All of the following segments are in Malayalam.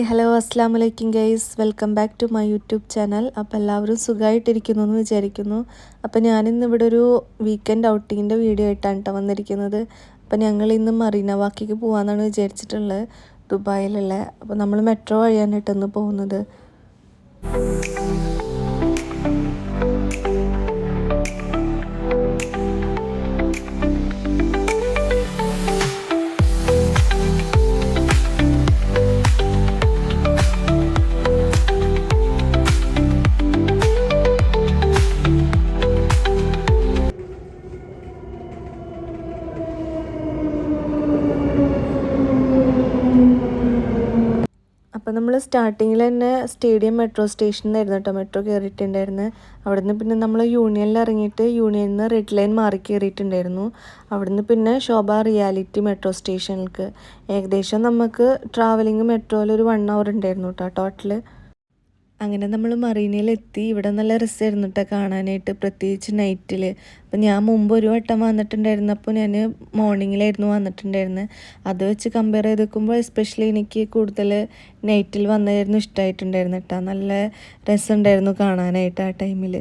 ഹലോ അസ്സാം വലൈക്കും guys, welcome back to my YouTube channel. അപ്പോൾ എല്ലാവരും സുഖമായിട്ടിരിക്കുന്നു എന്ന് വിചാരിക്കുന്നു. അപ്പോൾ ഞാനിന്ന് ഇവിടെ ഒരു വീക്കെൻഡ് ഔട്ടിങ്ങിൻ്റെ വീഡിയോ ആയിട്ടാണ് കേട്ടോ വന്നിരിക്കുന്നത്. അപ്പോൾ ഞങ്ങൾ ഇന്ന് മറീന വാക്കിലേക്ക് പോകാമെന്നാണ് വിചാരിച്ചിട്ടുള്ളത്, ദുബായിലുള്ള. അപ്പോൾ നമ്മൾ മെട്രോ വഴിയാണ് കേട്ടോ ഇന്ന് പോകുന്നത്. അപ്പോൾ നമ്മൾ സ്റ്റാർട്ടിങ്ങിൽ തന്നെ സ്റ്റേഡിയം മെട്രോ സ്റ്റേഷനിലായിരുന്നു കേട്ടോ മെട്രോ കയറിയിട്ടുണ്ടായിരുന്നു. അവിടുന്ന് പിന്നെ നമ്മൾ യൂണിയനിൽ ഇറങ്ങിയിട്ട് യൂണിയനിൽ നിന്ന് റെഡ് ലൈൻ മാറി കയറിയിട്ടുണ്ടായിരുന്നു. അവിടുന്ന് പിന്നെ ശോഭ റിയാലിറ്റി മെട്രോ സ്റ്റേഷനിലേക്ക്. ഏകദേശം നമുക്ക് ട്രാവലിംഗ് മെട്രോയിൽ ഒരു 1 hour ഉണ്ടായിരുന്നു കേട്ടോ ടോട്ടൽ. അങ്ങനെ നമ്മൾ മറീനയിലെത്തി. ഇവിടെ നല്ല രസമായിരുന്നു കേട്ടോ കാണാനായിട്ട്, പ്രത്യേകിച്ച് നൈറ്റിൽ. അപ്പം ഞാൻ മുമ്പ് ഒരു വട്ടം വന്നിട്ടുണ്ടായിരുന്നപ്പോൾ ഞാൻ മോർണിംഗിലായിരുന്നു വന്നിട്ടുണ്ടായിരുന്നത്. അത് വെച്ച് കമ്പയർ ചെയ്ത് നോക്കുമ്പോൾ എസ്പെഷ്യലി എനിക്ക് കൂടുതൽ നൈറ്റിൽ വന്നതായിരുന്നു ഇഷ്ടമായിട്ടുണ്ടായിരുന്നു കേട്ടോ. നല്ല രസമുണ്ടായിരുന്നു കാണാനായിട്ട് ആ ടൈമിൽ.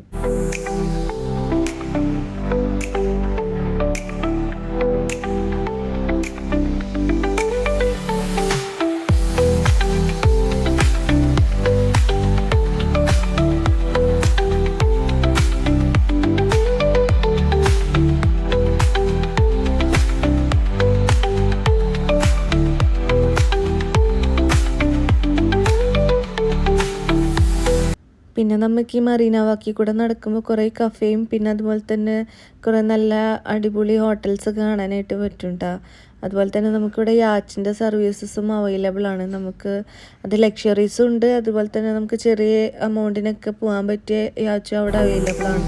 പിന്നെ നമുക്ക് ഈ മറീന വാക്കിൽ കൂടെ നടക്കുമ്പോൾ കുറേ കഫേയും പിന്നെ അതുപോലെ തന്നെ കുറേ നല്ല അടിപൊളി ഹോട്ടൽസൊക്കെ കാണാനായിട്ട് പറ്റും കേട്ടോ. അതുപോലെ തന്നെ നമുക്കിവിടെ യാച്ചിൻ്റെ സർവീസസും അവൈലബിൾ ആണ്. നമുക്ക് അത് ലക്ഷറീസും ഉണ്ട്, അതുപോലെ തന്നെ നമുക്ക് ചെറിയ എമൗണ്ടിനൊക്കെ പോകാൻ പറ്റിയ യാച്ചും അവിടെ അവൈലബിൾ ആണ്.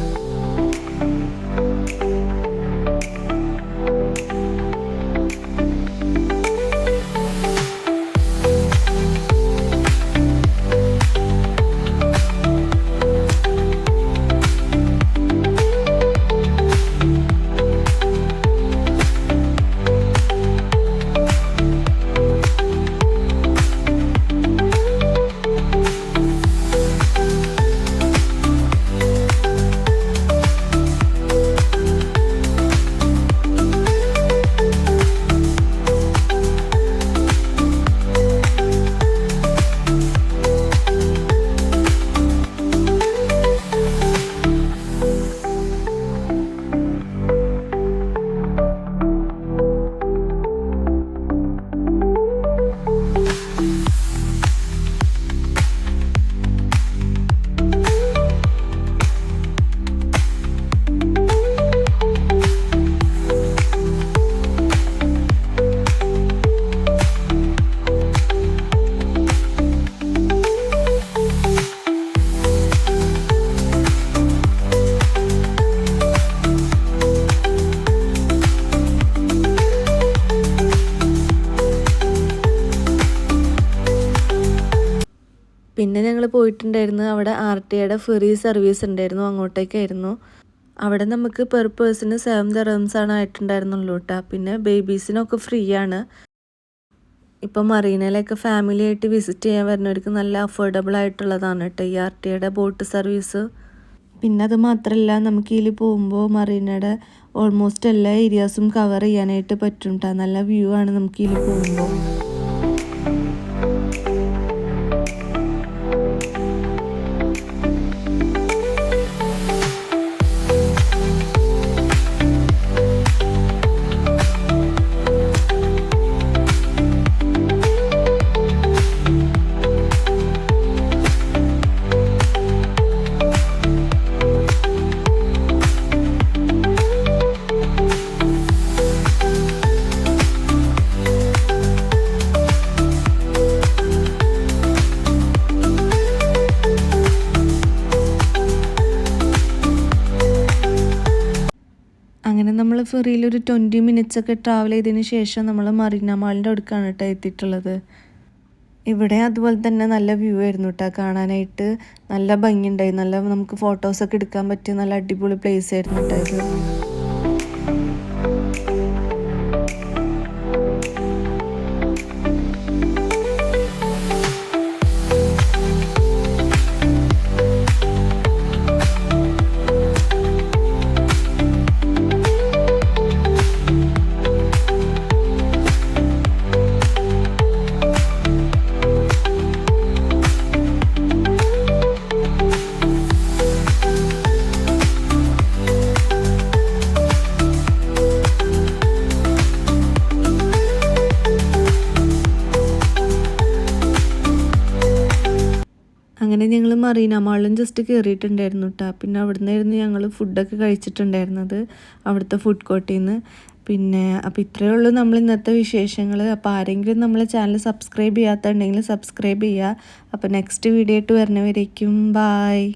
പിന്നെ ഞങ്ങൾ പോയിട്ടുണ്ടായിരുന്നു അവിടെ RTAയുടെ ഫെറി സർവീസ് ഉണ്ടായിരുന്നു, അങ്ങോട്ടേക്കായിരുന്നു. അവിടെ നമുക്ക് പെർ പേഴ്സണ് 7 dirhams ആണ് ആയിട്ടുണ്ടായിരുന്നുള്ളൂ കേട്ടോ. പിന്നെ ബേബീസിനൊക്കെ ഫ്രീ ആണ്. ഇപ്പം മറീനയിലൊക്കെ ഫാമിലി ആയിട്ട് വിസിറ്റ് ചെയ്യാൻ വരുന്നവർക്ക് നല്ല അഫോർഡബിൾ ആയിട്ടുള്ളതാണ് കേട്ടോ ഈ RTAയുടെ ബോട്ട് സർവീസ്. പിന്നെ അത് മാത്രമല്ല, നമുക്ക് ഇതിൽ പോകുമ്പോൾ മറീനയുടെ ഓൾമോസ്റ്റ് എല്ലാ ഏരിയാസും കവർ ചെയ്യാനായിട്ട് പറ്റും കേട്ടോ. നല്ല വ്യൂ ആണ് നമുക്ക് ഇതിൽ പോകുമ്പോൾ. അങ്ങനെ നമ്മൾ ഫെറിയിൽ ഒരു 20 minutes ഒക്കെ ട്രാവൽ ചെയ്തതിന് ശേഷം നമ്മൾ മറീന മാളിൻ്റെ അടുക്കാണ് കേട്ടോ എത്തിയിട്ടുള്ളത്. ഇവിടെ അതുപോലെ തന്നെ നല്ല വ്യൂ ആയിരുന്നു കേട്ടോ കാണാനായിട്ട്. നല്ല ഭംഗിയുണ്ടായി, നല്ല നമുക്ക് ഫോട്ടോസൊക്കെ എടുക്കാൻ പറ്റിയ നല്ല അടിപൊളി പ്ലേസ് ആയിരുന്നു കേട്ടോ ഇത്. അങ്ങനെ ഞങ്ങൾ മറീന മാളിലും ജസ്റ്റ് കയറിയിട്ടുണ്ടായിരുന്നു കേട്ടോ. പിന്നെ അവിടെ നിന്നായിരുന്നു ഞങ്ങൾ ഫുഡൊക്കെ കഴിച്ചിട്ടുണ്ടായിരുന്നത്, അവിടുത്തെ ഫുഡ് കോർട്ടിൽ നിന്ന്. പിന്നെ അപ്പോൾ ഇത്രയേ ഉള്ളൂ നമ്മൾ ഇന്നത്തെ വിശേഷങ്ങൾ. അപ്പോൾ ആരെങ്കിലും നമ്മളെ ചാനൽ സബ്സ്ക്രൈബ് ചെയ്യാത്തുണ്ടെങ്കിൽ സബ്സ്ക്രൈബ് ചെയ്യുക. അപ്പോൾ നെക്സ്റ്റ് വീഡിയോ ആയിട്ട് വരുന്നവരേക്കും ബായ്.